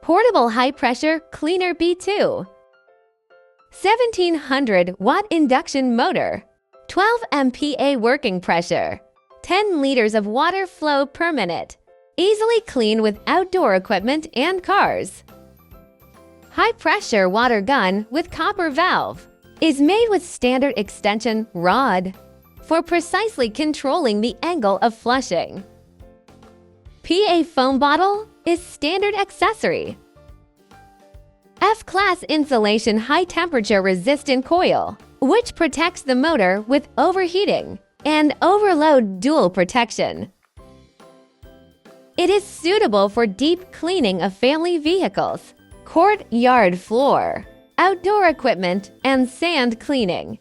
Portable high-pressure cleaner B2. 1700-watt induction motor. 12 MPa working pressure. 10 liters of water flow per minute. Easily clean with outdoor equipment and cars. High-pressure water gun with copper valve. Is made with standard extension rod for precisely controlling the angle of flushing. PA foam bottle is standard accessory. F-class insulation high-temperature resistant coil, which protects the motor with overheating and overload dual protection. It is suitable for deep cleaning of family vehicles, courtyard floor, outdoor equipment, and sand cleaning.